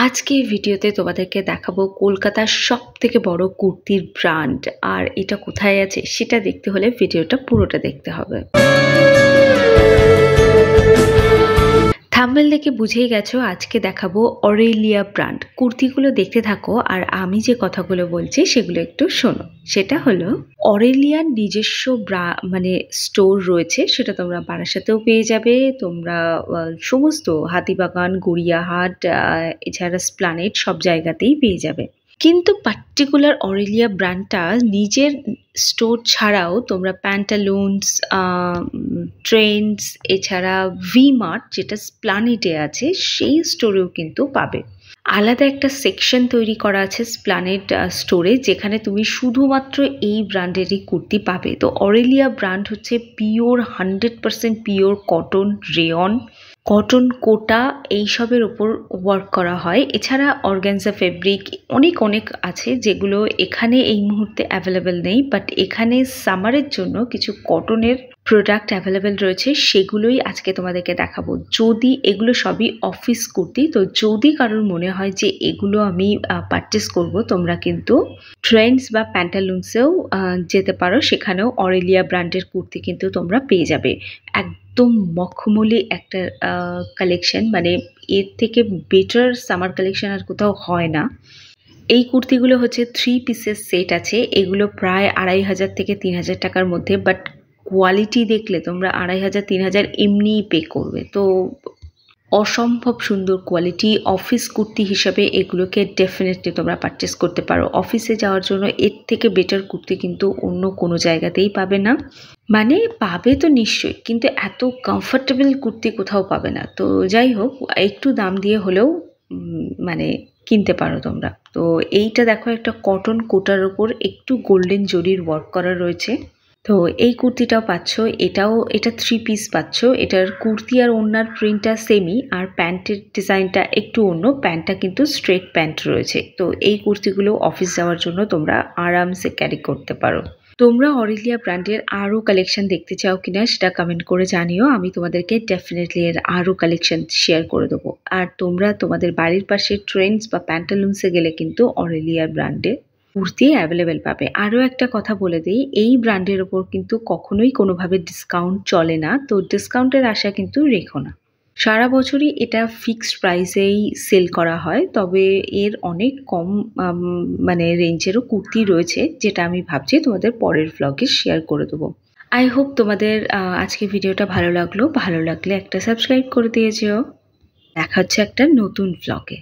আজকে ভিডিওতে তোমাদেরকে দেখাবো কলকাতার সবথেকে বড় কুর্তির ব্র্যান্ড। আর এটা কোথায় আছে সেটা দেখতে হলে ভিডিওটা পুরোটা দেখতে হবে। থাম্বনেল দেখে বুঝেই গেছো আজকে দেখাবো অরেলিয়া ব্র্যান্ড। কুর্তিগুলো দেখতে থাকো আর আমি যে কথাগুলো বলছি সেগুলো একটু শোনো। সেটা হলো অরেলিয়ার নিজস্ব স্টোর রয়েছে, সেটা তোমরা বারাসাতেও পেয়ে যাবে, তোমরা সমস্ত হাতিবাগান, গড়িয়াহাট, এছাড়া স্প্লানেড সব জায়গাতেই পেয়ে যাবে। কিন্তু পার্টিকুলার অরেলিয়া ব্র্যান্ডটা নিজের স্টোর ছাড়াও তোমরা প্যান্টালুনস, ট্রেন্ডস, এছাড়া ভি মার্ট যেটা স্প্লানেডে আছে সেই স্টোরেও কিন্তু পাবে। আলাদা একটা সেকশন তৈরি করা আছে স্প্লানেড স্টোরে, যেখানে তুমি শুধুমাত্র এই ব্র্যান্ডেরই কুর্তি পাবে। তো অরেলিয়া ব্র্যান্ড হচ্ছে pure 100% pure cotton, rayon, cotton Kota এইসবের ওপর ওয়ার্ক করা হয়। এছাড়া অর্গানজা ফেব্রিক অনেক অনেক আছে যেগুলো এখানে এই মুহূর্তে অ্যাভেলেবেল নেই, বাট এখানে সামারের জন্য কিছু কটনের প্রোডাক্ট অ্যাভেলেবেল রয়েছে, সেগুলোই আজকে তোমাদেরকে দেখাবো। যদি এগুলো সবই অফিস কুর্তি, তো যদি কারোর মনে হয় যে এগুলো আমি পারচেস করব, তোমরা কিন্তু ট্রেন্ডস বা প্যান্টালুন্সেও যেতে পারো, সেখানেও অরেলিয়া ব্র্যান্ডের কুর্তি কিন্তু তোমরা পেয়ে যাবে। একদম মখমলি একটা কালেকশন, মানে এর থেকে বেটার সামার কালেকশন আর কোথাও হয় না। এই কুর্তিগুলো হচ্ছে 3 পিসের সেট আছে, এগুলো প্রায় 2500 থেকে 3000 টাকার মধ্যে, বাট কোয়ালিটি দেখলে তোমরা 2500-3000 এমনিই পে করবে। তো অসম্ভব সুন্দর কোয়ালিটি। অফিস কুর্তি হিসাবে এগুলোকে ডেফিনেটলি তোমরা পারচেস করতে পারো। অফিসে যাওয়ার জন্য এর থেকে বেটার কুর্তি কিন্তু অন্য কোনো জায়গাতেই পাবে না। মানে পাবে তো নিশ্চয়ই, কিন্তু এত কমফর্টেবল কুর্তি কোথাও পাবে না। তো যাই হোক, একটু দাম দিয়ে হলেও কিনতে পারো তোমরা। তো এইটা দেখো, একটা কটন কোটার ওপর একটু গোল্ডেন জরির ওয়ার্ক করা রয়েছে। তো এই কুর্তিটাও পাচ্ছ, এটা 3 পিস পাচ্ছ। এটার কুর্তি আর ওড়নার প্রিন্টটা সেমই, আর প্যান্টের ডিজাইনটা একটু অন্য। প্যান্টটা কিন্তু স্ট্রেট প্যান্ট রয়েছে। তো এই কুর্তিগুলো অফিস যাওয়ার জন্য তোমরা আরামসে ক্যারি করতে পারো। তোমরা অরেলিয়া ব্র্যান্ডের আরও কালেকশন দেখতে চাও কিনা সেটা কমেন্ট করে জানিও, আমি তোমাদেরকে ডেফিনেটলি এর আরও কালেকশন শেয়ার করে দেবো। আর তোমরা তোমাদের বাড়ির পাশে ট্রেন্ডস বা প্যান্টালুন্সে গেলে কিন্তু অরেলিয়া ব্র্যান্ডের কুর্তি অ্যাভেলেবেল পাবে। আরও একটা কথা বলে দিই, এই ব্র্যান্ডের ওপর কিন্তু কখনোই কোনোভাবে ডিসকাউন্ট চলে না, তো ডিসকাউন্টের আশা কিন্তু রেখো না। সারা বছরই এটা ফিক্সড প্রাইসেই সেল করা হয়, তবে এর অনেক কম রেঞ্জেরও কুর্তি রয়েছে, যেটা আমি ভাবছি তোমাদের পরের ভ্লগে শেয়ার করে দেবো। আই হোপ তোমাদের আজকে ভিডিওটা ভালো লাগলো। ভালো লাগলে একটা সাবস্ক্রাইব করে দিয়েছো। দেখা হচ্ছে একটা নতুন ভ্লগে।